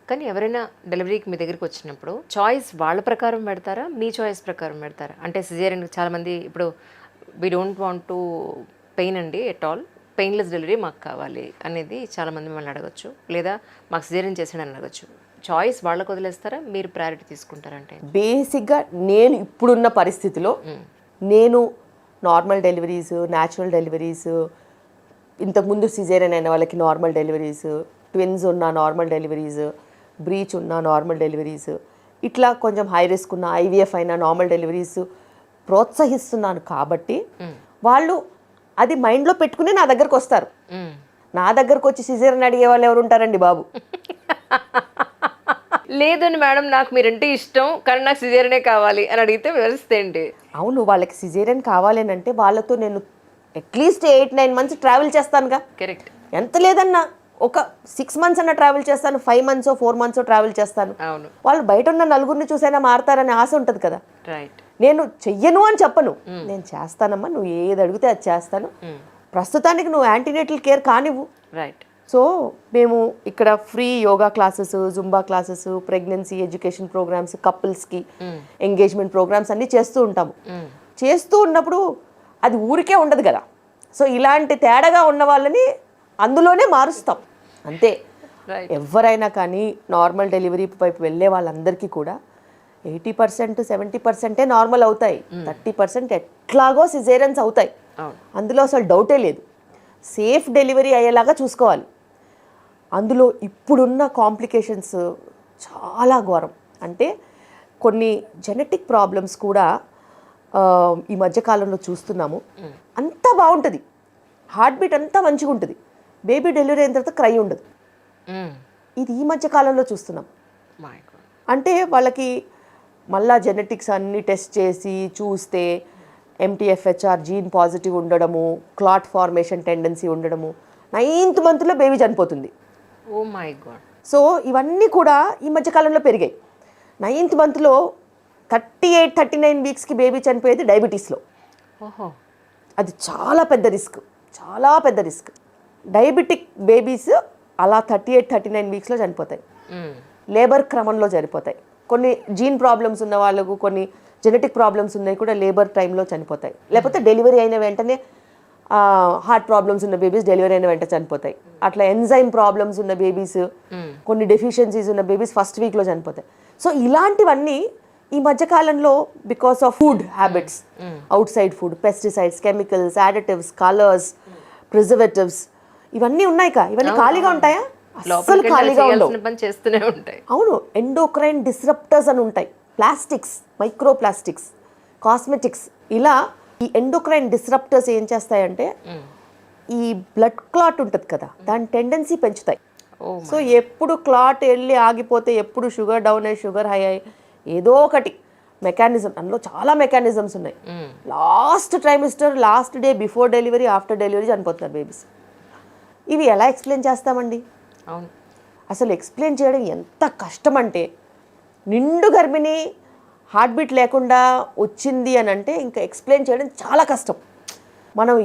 కానీ ఎవరైనా డెలివరీకి మీ దగ్గరికి వచ్చినప్పుడు చాయిస్ వాళ్ళ ప్రకారం పెడతారా, మీ చాయిస్ ప్రకారం పెడతారా? అంటే సిజేరియన్ చాలామంది ఇప్పుడు we don't want to pain అండి ఎట్ ఆల్, పెయిన్లెస్ డెలివరీ మాకు కావాలి అనేది చాలామంది మిమ్మల్ని అడగచ్చు, లేదా మాకు సిజేరియన్ చేసాడని అడగచ్చు. చాయిస్ వాళ్ళకు వదిలేస్తారా, మీరు ప్రయారిటీ తీసుకుంటారంటే? బేసిక్గా నేను ఇప్పుడున్న పరిస్థితిలో నేను నార్మల్ డెలివరీస్, న్యాచురల్ డెలివరీస్, ఇంతకుముందు సిజేరియన్ అయిన వాళ్ళకి నార్మల్ డెలివరీస్, ట్విన్స్ ఉన్న నార్మల్ డెలివరీస్, బ్రీచ్ ఉన్న నార్మల్ డెలివరీస్, ఇట్లా కొంచెం హై రిస్క్ ఉన్న ఐవీఎఫ్ అయిన నార్మల్ డెలివరీస్ ప్రోత్సహిస్తున్నాను కాబట్టి వాళ్ళు అది మైండ్లో పెట్టుకుని నా దగ్గరకు వస్తారు. నా దగ్గరకు వచ్చి సిజేరియన్ అడిగే వాళ్ళు ఎవరు ఉంటారండి బాబు? లేదండి మేడం, నాకు మీరంటే ఇష్టం కానీ నాకు సిజేరియనే కావాలి అని అడిగితే వ్యవస్థ ఏంటి? అవును, వాళ్ళకి సిజేరియన్ కావాలి అని అంటే వాళ్ళతో నేను అట్లీస్ట్ 8-9 months ట్రావెల్ చేస్తానుగా. కరెక్ట్. ఎంత లేదన్నా ఒక 6 months అన్న ట్రావెల్ చేస్తాను, 5 months 4 months ట్రావెల్ చేస్తాను. అవును. వాళ్ళు బయట ఉన్న నలుగురిని చూసైనా మారతారనే ఆశ ఉంటుంది కదా. రైట్. నేను చెయ్యను అని చెప్పను, నేను చేస్తానమ్మా, నువ్వు ఏది అడిగితే అది చేస్తాను, ప్రస్తుతానికి నువ్వు యాంటీనేటల్ కేర్ కానివ్వు. రైట్. సో మేము ఇక్కడ free yoga classes, Zumba classes, pregnancy education programmes, కపుల్స్కి ఎంగేజ్మెంట్ ప్రోగ్రామ్స్ అన్నీ చేస్తూ ఉంటాము. చేస్తూ ఉన్నప్పుడు అది ఊరికే ఉండదు కదా. సో ఇలాంటి తేడాగా ఉన్న వాళ్ళని అందులోనే మారుస్తాం అంతే. ఎవరైనా కానీ నార్మల్ డెలివరీ వైపు వెళ్ళే వాళ్ళందరికీ కూడా 80% 70% నార్మల్ అవుతాయి, 30% ఎట్లాగో సిజేరియన్స్ అవుతాయి, అందులో అసలు డౌటే లేదు. సేఫ్ డెలివరీ అయ్యేలాగా చూసుకోవాలి. అందులో ఇప్పుడున్న కాంప్లికేషన్స్ చాలా ఘోరం. అంటే కొన్ని జెనెటిక్ ప్రాబ్లమ్స్ కూడా ఈ మధ్యకాలంలో చూస్తున్నాము. అంతా బాగుంటుంది, హార్ట్ బీట్ అంతా మంచిగా ఉంటుంది, బేబీ డెలివరీ అయిన తర్వాత క్రై ఉండదు. ఇది ఈ మధ్యకాలంలో చూస్తున్నాం. అంటే వాళ్ళకి మళ్ళా జెనెటిక్స్ అన్ని టెస్ట్ చేసి చూస్తే MTHFR జీన్ పాజిటివ్ ఉండడము, క్లాట్ ఫార్మేషన్ టెండెన్సీ ఉండడము, 9th monthలో బేబీ చనిపోతుంది. Oh my God. సో ఇవన్నీ కూడా ఈ మధ్యకాలంలో పెరిగాయి. 9th monthలో 38-39 weeksకి baby చనిపోయేది డయాబెటీస్లో. ఓహో. అది చాలా పెద్ద రిస్క్, చాలా పెద్ద రిస్క్. డయాబెటిక్ బేబీస్ అలా 38-39 weeksలో చనిపోతాయి, లేబర్ క్రమంలో చనిపోతాయి. కొన్ని జీన్ ప్రాబ్లమ్స్ ఉన్న వాళ్ళకు, కొన్ని జెనెటిక్ ప్రాబ్లమ్స్ ఉన్నాయి కూడా లేబర్ టైంలో చనిపోతాయి. లేకపోతే డెలివరీ అయిన వెంటనే హార్ట్ ప్రాబ్లమ్స్ ఉన్న బేబీస్ డెలివరీ అయిన వెంటనే చనిపోతాయి. అట్లా ఎంజైమ్ ప్రాబ్లమ్స్ ఉన్న బేబీస్, కొన్ని డెఫిషియన్సీస్ ఉన్న బేబీస్ ఫస్ట్ వీక్లో చనిపోతాయి. సో ఇలాంటివన్నీ ఈ మధ్యకాలంలో because of food habits, out side food, pesticides, chemicals, additives, colours, preservatives, ఇవన్నీ ఉన్నాయి. ఇవన్నీ ఖాళీగా ఉంటాయా? అస్సలు ఖాళీగా ఉండవు. అవును, ఎండోక్రైన్ డిస్రప్టర్స్ అని ఉంటాయి, ప్లాస్టిక్స్, మైక్రో ప్లాస్టిక్స్, కాస్మెటిక్స్. ఇలా ఈ ఎండోక్రైన్ డిస్రప్టర్స్ ఏం చేస్తాయంటే ఈ బ్లడ్ క్లాట్ ఉంటుంది కదా, దాని టెండెన్సీ పెంచుతాయి. సో ఎప్పుడు క్లాట్ వెళ్ళి ఆగిపోతే, ఎప్పుడు షుగర్ డౌన్ అయ్యి షుగర్ హై అయ్యి ఏదో ఒకటి మెకానిజం, అందులో చాలా మెకానిజమ్స్ ఉన్నాయి. Last trimester, last day, before delivery, after delivery చనిపోతున్నారు బేబీస్. ఇవి ఎలా ఎక్స్ప్లెయిన్ చేస్తామండి? అవును, అసలు ఎక్స్ప్లెయిన్ చేయడం ఎంత కష్టం అంటే, నిండు గర్భిణి హార్ట్ బీట్ లేకుండా వచ్చింది అని అంటే ఇంకా ఎక్స్ప్లెయిన్ చేయడం చాలా కష్టం. మనం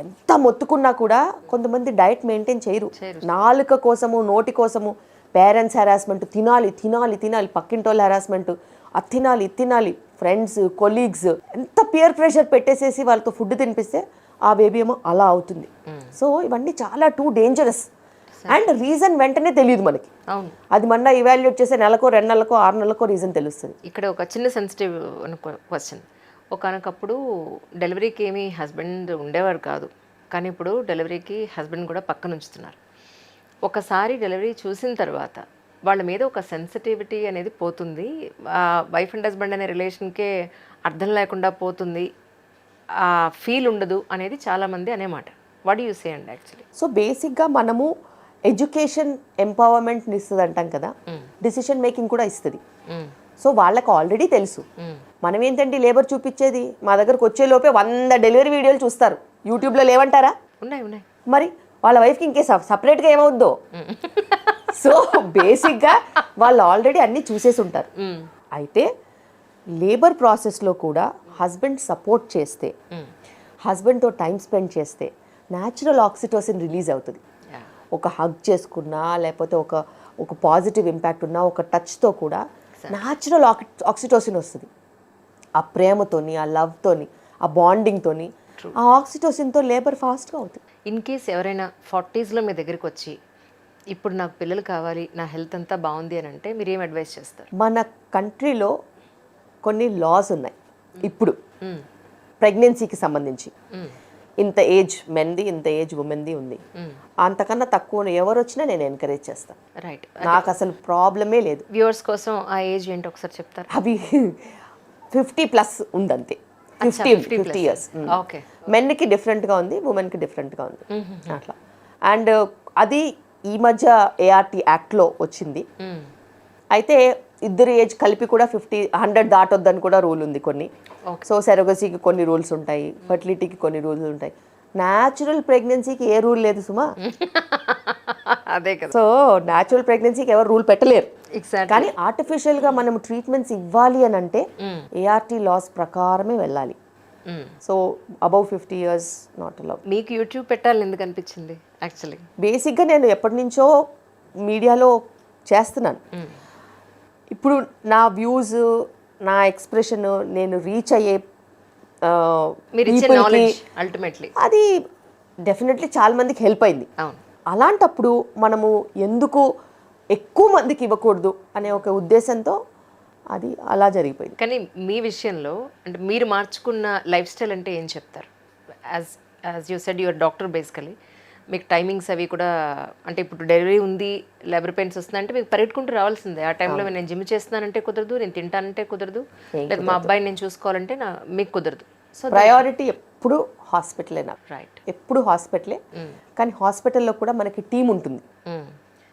ఎంత మొత్తుకున్నా కూడా కొంతమంది డైట్ మెయింటైన్ చేయరు. నాలుక కోసము, నోటి కోసము పేరెంట్స్ హెరాస్మెంట్, తినాలి తినాలి తినాలి, పక్కింటోళ్ళ హెరాస్మెంట్, అది తినాలి ఇది తినాలి, ఫ్రెండ్స్, కొలీగ్స్, ఎంత పియర్ ప్రెషర్ పెట్టేసేసి వాళ్ళతో ఫుడ్ తినిపిస్తే ఆ బేబీ ఏమో అలా అవుతుంది. సో ఇవన్నీ చాలా టూ డేంజరస్. అండ్ రీజన్ వెంటనే తెలియదు మనకి. అది మన ఇవాల్యుయేట్ చేసే నెలకో, 2 నెలలకో, 6 నెలలకో రీజన్ తెలుస్తుంది. ఇక్కడ ఒక చిన్న సెన్సిటివ్ క్వశ్చన్. ఒకనొకప్పుడు డెలివరీకి ఏమీ హస్బెండ్ ఉండేవారు కాదు, కానీ ఇప్పుడు డెలివరీకి హస్బెండ్ కూడా పక్కన ఉంచుతున్నారు. ఒకసారి డెలివరీ చూసిన తర్వాత వాళ్ళ మీద ఒక సెన్సిటివిటీ అనేది పోతుంది, వైఫ్ అండ్ హస్బెండ్ అనే రిలేషన్కే అర్థం లేకుండా పోతుంది, ఆ ఫీల్ ఉండదు అనేది చాలామంది అనేమాట. వాట్ యూ సే అండి యాక్చువల్లీ? సో బేసిక్గా మనము ఎడ్యుకేషన్ ఎంపవర్మెంట్ని ఇస్తుంది అంటాం కదా, డిసిషన్ మేకింగ్ కూడా ఇస్తుంది. సో వాళ్ళకి ఆల్రెడీ తెలుసు. మనం ఏంటంటే లేబర్ చూపించేది, మా దగ్గరకు వచ్చేలోపే 100 డెలివరీ వీడియోలు చూస్తారు, యూట్యూబ్లో లేవంటారా? ఉన్నాయి ఉన్నాయి. మరి వాళ్ళ వైఫ్కి ఇంకే సపరేట్గా ఏమవుద్దో. సో బేసిక్గా వాళ్ళు ఆల్రెడీ అన్నీ చూసేసి ఉంటారు. అయితే లేబర్ ప్రాసెస్లో కూడా హస్బెండ్ సపోర్ట్ చేస్తే, హస్బెండ్తో టైం స్పెండ్ చేస్తే న్యాచురల్ ఆక్సిటోసిన్ రిలీజ్ అవుతుంది. ఒక హగ్ చేసుకున్నా, లేకపోతే ఒక పాజిటివ్ ఇంపాక్ట్ ఉన్న ఒక టచ్తో కూడా న్యాచురల్ ఆక్సిటోసిన్ వస్తుంది. ఆ ప్రేమతోని, ఆ లవ్తోని, ఆ బాండింగ్తోని, ఆ ఆక్సిటోసిన్తో లేబర్ ఫాస్ట్గా అవుతుంది. ఇన్ కేస్ ఎవరైనా 40స్లో మీ దగ్గరికి వచ్చి ఇప్పుడు నాకు పిల్లలు కావాలి, నా హెల్త్ అంతా బాగుంది అని అంటే మీరు ఏం అడ్వైస్ చేస్తారు? మన కంట్రీలో కొన్ని లాస్ ఉన్నాయి ఇప్పుడు ప్రెగ్నెన్సీకి సంబంధించి. ఇంత ఏజ్ మెన్ది, ఇంత ఏజ్ ఉమెన్ది ఉంది. అంతకన్నా తక్కువ ఎవరు వచ్చినా నేను ఎంకరేజ్ చేస్తాను. రైట్. నాకు అసలు ప్రాబ్లమే లేదు. వ్యూవర్స్ కోసం ఆ ఏజ్ ఏంటో ఒకసారి చెప్తారు. అవి 50+ ఉందంతే. 50 ఇయర్స్. ఓకే. మెన్కి డిఫరెంట్గా ఉంది, ఉమెన్కి డిఫరెంట్గా ఉంది అట్లా. అండ్ అది ఈ మధ్య ART యాక్ట్లో వచ్చింది. అయితే ఇద్దరు ఏజ్ కలిపి కూడా 100 దాటొద్దని కూడా రూల్ ఉంది కొన్ని. సో సెరగసీకి కొన్ని రూల్స్ ఉంటాయి, ఫర్టిలిటీకి కొన్ని రూల్స్ ఉంటాయి. న్యాచురల్ ప్రెగ్నెన్సీకి ఏ రూల్ లేదు సుమా. అదే కదా. సో న్యాచురల్ ప్రెగ్నెన్సీకి ఎవరు రూల్ పెట్టలేరు. ఎగ్జాక్ట్. కానీ ఆర్టిఫిషియల్గా మనం ట్రీట్మెంట్స్ ఇవ్వాలి అని అంటే ART లాస్ ప్రకారమే వెళ్ళాలి. So above 50 years not allowed. మీకు యూట్యూబ్ పెట్టాలని ఎందుకు అనిపించింది యాక్చువల్లీ? బేసిక్గా నేను ఎప్పటి నుంచో మీడియాలో చేస్తున్నాను. ఇప్పుడు నా వ్యూస్, నా ఎక్స్ప్రెషన్, నేను రీచ్ అయ్యే మీరు ఇచ్చే నాలెడ్జ్ అల్టిమేట్లీ అది డెఫినెట్లీ చాలా మందికి హెల్ప్ అయింది. అవును. అలాంటప్పుడు మనము ఎందుకు ఎక్కువ మందికి ఇవ్వకూడదు అనే ఒక ఉద్దేశంతో అది అలా జరిగిపోయింది. కానీ మీ విషయంలో అంటే మీరు మార్చుకున్న లైఫ్ స్టైల్ అంటే ఏం చెప్తారు? As you said your doctor basically, మీకు టైమింగ్స్ అవి కూడా అంటే ఇప్పుడు డెలివరీ ఉంది, లేబర్ పెయిన్స్ వస్తుందంటే మీకు పరిగెట్టుకుంటూ రావాల్సిందే. ఆ టైంలో నేను జిమ్ చేస్తున్నానంటే కుదరదు, నేను తింటానంటే కుదరదు, లేదా మా అబ్బాయిని నేను చూసుకోవాలంటే మీకు కుదరదు. సో ప్రయారిటీ ఎప్పుడు హాస్పిటలే. నాకు రైట్, ఎప్పుడు హాస్పిటలే. కానీ హాస్పిటల్లో కూడా మనకి టీం ఉంటుంది.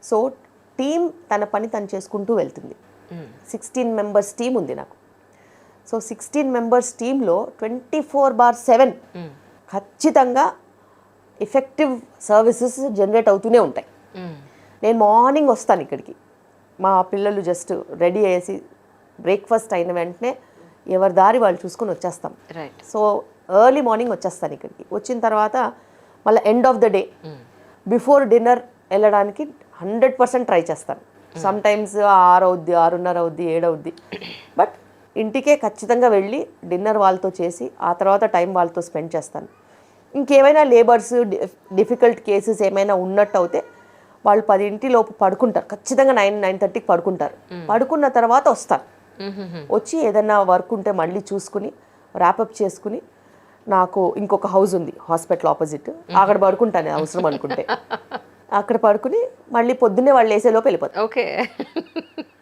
సో టీం తన పని తను చేసుకుంటూ వెళ్తుంది. 16 మెంబర్స్ టీం ఉంది నాకు. సో 16 మెంబర్స్ టీంలో 24/7 ఖచ్చితంగా ఎఫెక్టివ్ సర్వీసెస్ జనరేట్ అవుతూనే ఉంటాయి. నేను మార్నింగ్ వస్తాను ఇక్కడికి, మా పిల్లలు జస్ట్ రెడీ అయ్యేసి బ్రేక్ఫాస్ట్ అయిన వెంటనే ఎవరి దారి వాళ్ళు చూసుకొని వచ్చేస్తాం. రైట్. సో ఎర్లీ మార్నింగ్ వచ్చేస్తాను ఇక్కడికి. వచ్చిన తర్వాత మళ్ళీ end of the day before dinner వెళ్ళడానికి 100% ట్రై చేస్తాను. సమ్ టైమ్స్ 6 అవుద్ది, 6:30 అవుద్ది, 7 అవుద్ది. బట్ ఇంటికే ఖచ్చితంగా వెళ్ళి డిన్నర్ వాళ్ళతో చేసి ఆ తర్వాత టైం వాళ్ళతో స్పెండ్ చేస్తాను. ఇంకేమైనా లేబర్స్, డిఫికల్ట్ కేసెస్ ఏమైనా ఉన్నట్టు అయితే వాళ్ళు 10 లోపు పడుకుంటారు. ఖచ్చితంగా 9-9:30కి పడుకుంటారు. పడుకున్న తర్వాత వస్తాను. వచ్చి ఏదైనా వర్క్ ఉంటే మళ్ళీ చూసుకుని ర్యాపప్ చేసుకుని, నాకు ఇంకొక హౌస్ ఉంది హాస్పిటల్ ఆపోజిట్, అక్కడ పడుకుంటాను అవసరం అనుకుంటే. అక్కడ పడుకుని మళ్ళీ పొద్దున్నే వాళ్ళు వేసేలోపు వెళ్ళిపోతారు. ఓకే.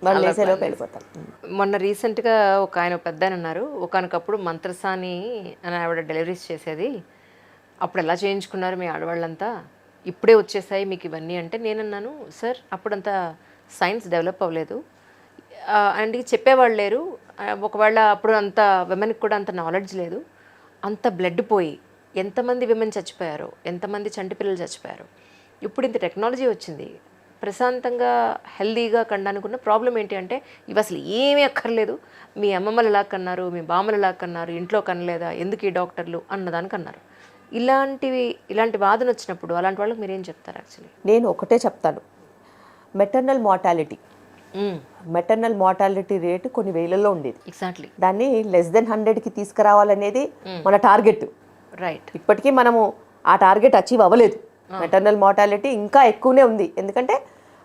వాళ్ళు వేసేలోపు వెళ్ళిపోతారు. మొన్న రీసెంట్గా ఒక ఆయన పెద్ద ఆయన ఉన్నారు, ఒకనకప్పుడు మంత్రసాని అని ఆవిడ డెలివరీస్ చేసేది, అప్పుడు ఎలా చేయించుకున్నారు మీ ఆడవాళ్ళంతా, ఇప్పుడే వచ్చేసాయి మీకు ఇవన్నీ అంటే నేనన్నాను, సార్ అప్పుడంతా సైన్స్ డెవలప్ అవ్వలేదు అండ్ చెప్పేవాళ్ళు లేరు, ఒకవేళ అప్పుడు అంత విమెన్కి కూడా అంత నాలెడ్జ్ లేదు, అంత బ్లడ్ పోయి ఎంతమంది విమెన్ చచ్చిపోయారో, ఎంతమంది చంటి పిల్లలు చచ్చిపోయారు. ఇప్పుడు ఇంత టెక్నాలజీ వచ్చింది, ప్రశాంతంగా హెల్దీగా కనడానికి ఉన్న ప్రాబ్లం ఏంటి అంటే ఇవి అసలు ఏమీ అక్కర్లేదు, మీ అమ్మమ్మలు ఎలా కన్నారు, మీ బామ్మలు ఎలా కన్నారు, ఇంట్లో కనలేదా, ఎందుకు ఈ డాక్టర్లు అన్నదానికి అన్నారు. ఇలాంటి వాదన వచ్చినప్పుడు అలాంటి వాళ్ళకి మీరు ఏం చెప్తారు? యాక్చువల్లీ నేను ఒకటే చెప్తాను, మెటర్నల్ మార్టాలిటీ రేటు కొన్ని వేలలో ఉండేది. ఎగ్జాక్ట్లీ. దాన్ని <100కి తీసుకురావాలనేది మన టార్గెట్. రైట్. ఇప్పటికీ మనము ఆ టార్గెట్ అచీవ్ అవ్వలేదు. మెటర్నల్ మార్టాలిటీ ఇంకా ఎక్కువనే ఉంది, ఎందుకంటే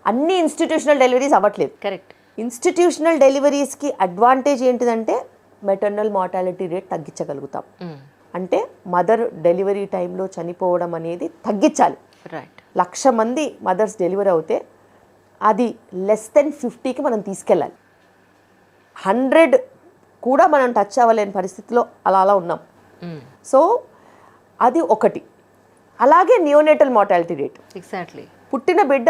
అన్ని ఇన్స్టిట్యూషనల్ డెలివరీస్ అవ్వట్లేదు. కరెక్ట్. ఇన్స్టిట్యూషనల్ డెలివరీస్కి అడ్వాంటేజ్ ఏంటిదంటే మెటర్నల్ మార్టాలిటీ రేట్ తగ్గించగలుగుతాం. అంటే మదర్ డెలివరీ టైంలో చనిపోవడం అనేది తగ్గించాలి. రైట్. 1,00,000 మంది మదర్స్ డెలివరీ అవుతే అది <50కి మనం తీసుకెళ్ళాలి. 100 కూడా మనం టచ్ అవ్వలేని పరిస్థితిలో అలా ఉన్నాం. సో అది ఒకటి. అలాగే నియోనేటల్ మార్టాలిటీ రేట్, ఎగ్జాక్ట్లీ, పుట్టిన బిడ్డ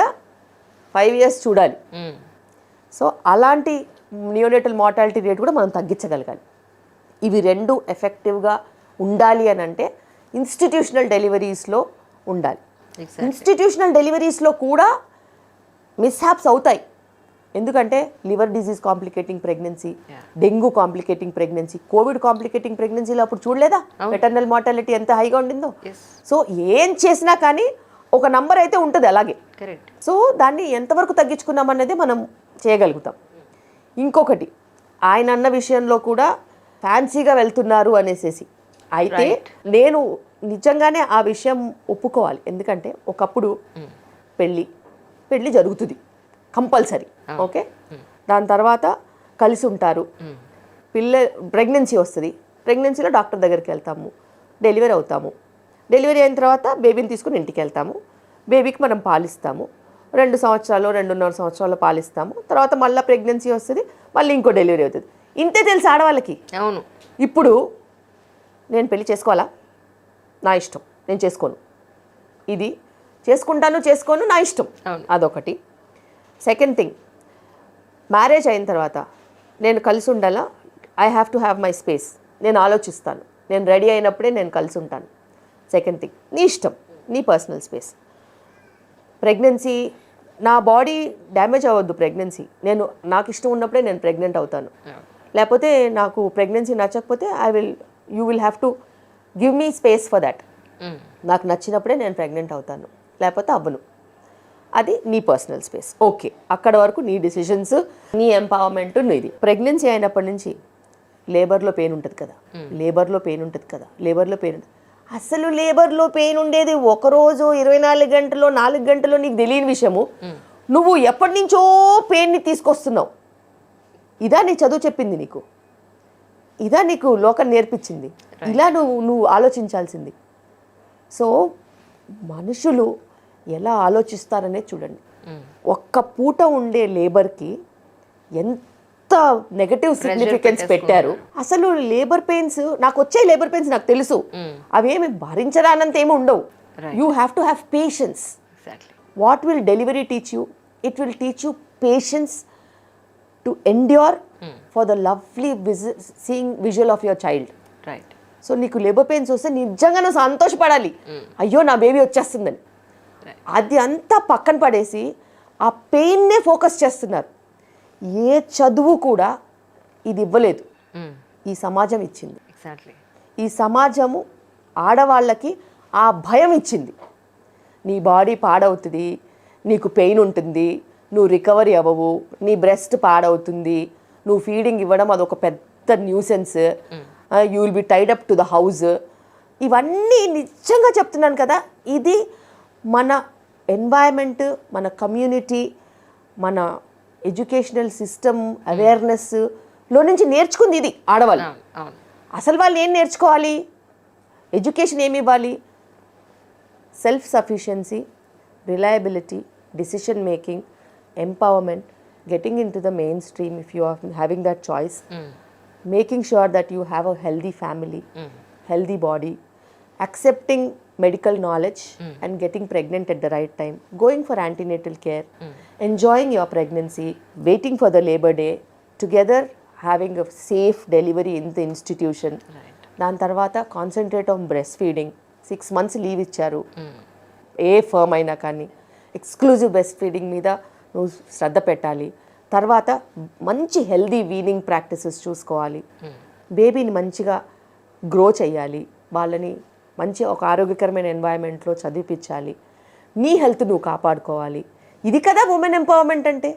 5 ఇయర్స్ చూడాలి. సో అలాంటి నియోనేటల్ మార్టాలిటీ రేట్ కూడా మనం తగ్గించగలగాలి. ఇవి రెండు ఎఫెక్టివ్గా ఉండాలి అని అంటే ఇన్స్టిట్యూషనల్ డెలివరీస్లో ఉండాలి. ఇన్స్టిట్యూషనల్ డెలివరీస్లో కూడా మిస్హాప్స్ అవుతాయి, ఎందుకంటే liver disease complicating pregnancy, dengue complicating pregnancy, Covid complicating ప్రెగ్నెన్సీలో అప్పుడు చూడలేదా మెటర్నల్ మార్టాలిటీ ఎంత హైగా ఉండిందో. సో ఏం చేసినా కానీ ఒక నంబర్ అయితే ఉంటుంది అలాగే. కరెక్ట్. సో దాన్ని ఎంతవరకు తగ్గించుకున్నాం అనేది మనం చేయగలుగుతాం. ఇంకొకటి ఆయన అన్న విషయంలో కూడా ఫ్యాన్సీగా వెళ్తున్నారు అనేసేసి అయితే నేను నిజంగానే ఆ విషయం ఒప్పుకోవాలి. ఎందుకంటే ఒకప్పుడు పెళ్ళి జరుగుతుంది కంపల్సరీ, ఓకే. దాని తర్వాత కలిసి ఉంటారు, ప్రెగ్నెన్సీ వస్తుంది, ప్రెగ్నెన్సీలో డాక్టర్ దగ్గరికి వెళ్తాము, డెలివరీ అవుతాము, డెలివరీ అయిన తర్వాత బేబీని తీసుకుని ఇంటికి వెళ్తాము, బేబీకి మనం పాలిస్తాము, 2 సంవత్సరాలు 2.5 సంవత్సరాలు పాలిస్తాము, తర్వాత మళ్ళీ ప్రెగ్నెన్సీ వస్తుంది, మళ్ళీ ఇంకో డెలివరీ అవుతుంది. ఇంతే తెలుసు ఆడవాళ్ళకి. అవును. ఇప్పుడు నేను పెళ్లి చేసుకోవాలా, నా ఇష్టం, నేను చేసుకోను, ఇది చేసుకోను, నా ఇష్టం, అదొకటి. సెకండ్ థింగ్, మ్యారేజ్ అయిన తర్వాత నేను కలిసి ఉండాలా, I have to have my space, నేను ఆలోచిస్తాను, నేను రెడీ అయినప్పుడే నేను కలిసి ఉంటాను. సెకండ్ థింగ్, నీ ఇష్టం, నీ పర్సనల్ స్పేస్. ప్రెగ్నెన్సీ, నా బాడీ డ్యామేజ్ అవ్వద్దు. ప్రెగ్నెన్సీ నాకు ఇష్టం ఉన్నప్పుడే నేను ప్రెగ్నెంట్ అవుతాను. లేకపోతే నాకు ప్రెగ్నెన్సీ నచ్చకపోతే you will have to give me space for that. నాకు నచ్చినప్పుడే నేను ప్రెగ్నెంట్ అవుతాను, లేకపోతే అవ్వను. అది నీ పర్సనల్ స్పేస్, ఓకే. అక్కడ వరకు నీ డిసిషన్స్, నీ ఎంపవర్మెంట్, నీది. ప్రెగ్నెన్సీ అయినప్పటి నుంచి లేబర్లో పెయిన్ ఉంటుంది కదా, లేబర్లో పెయిన్ అసలు లేబర్లో పెయిన్ ఉండేది ఒకరోజు 24 గంటలో 4 గంటలో నీకు తెలియని విషయము. నువ్వు ఎప్పటి నుంచో పెయిన్ని తీసుకొస్తున్నావు. ఇదా నీ చదువు చెప్పింది నీకు, ఇదా నీకు లోకం నేర్పించింది, ఇలా నువ్వు ఆలోచించాల్సింది. సో మనుషులు ఎలా ఆలోచిస్తారనే చూడండి. ఒక్క పూట ఉండే లేబర్కి ఎంత నెగటివ్ సిగ్నిఫికెన్స్ పెట్టారు. అసలు లేబర్ పెయిన్స్, నాకు వచ్చే లేబర్ పెయిన్స్ నాకు తెలుసు, అవేమి భరించడానంత ఏమి ఉండవు. You have to have patience. What will delivery teach you? It will teach you patience to endure for the lovely seeing visual of your child. Right. So నీకు labour pains వస్తే నిజంగా నువ్వు సంతోషపడాలి, అయ్యో నా బేబీ వచ్చేస్తుందని. అది అంతా పక్కన పడేసి ఆ పెయిన్నే ఫోకస్ చేస్తున్నారు. ఏ చదువు కూడా ఇది ఇవ్వలేదు, ఈ సమాజం ఇచ్చింది. ఈ సమాజము ఆడవాళ్ళకి ఆ భయం ఇచ్చింది. నీ బాడీ పాడవుతుంది, నీకు పెయిన్ ఉంటుంది, నువ్వు రికవరీ అవ్వవు, నీ బ్రెస్ట్ పాడవుతుంది, నువ్వు ఫీడింగ్ ఇవ్వడం అదొక పెద్ద nuisance, you will be tied up to the house. ఇవన్నీ నిజంగా చెప్తున్నాను కదా. ఇది మన ఎన్వైరన్మెంట్, మన కమ్యూనిటీ, మన ఎడ్యుకేషనల్ సిస్టమ్ అవేర్నెస్లో నుంచి నేర్చుకుంది ఇది ఆడవాళ్ళు. అసలు వాళ్ళు ఏం నేర్చుకోవాలి? ఎడ్యుకేషన్ ఏమి ఇవ్వాలి? Self sufficiency, reliability, decision making, empowerment, getting into the mainstream if you are having that choice, making sure that you have a healthy family, healthy body, accepting medical knowledge and getting pregnant at the right time, going for antenatal care, enjoying your pregnancy, waiting for the labor day, together having a safe delivery in the institution. దాని తర్వాత concentrate on breast feeding. 6 months leave ఇచ్చారు, ఏ firm అయినా కానీ exclusive breast feeding మీద నువ్వు శ్రద్ధ పెట్టాలి. తర్వాత మంచి హెల్దీ వీనింగ్ ప్రాక్టీసెస్ చూసుకోవాలి, బేబీని మంచిగా గ్రో చేయాలి, వాళ్ళని మంచి ఒక ఆరోగ్యకరమైన ఎన్వైరన్మెంట్లో చదివించాలి, నీ హెల్త్ నువ్వు కాపాడుకోవాలి. ఇది కదా ఉమెన్ ఎంపవర్మెంట్ అంటే.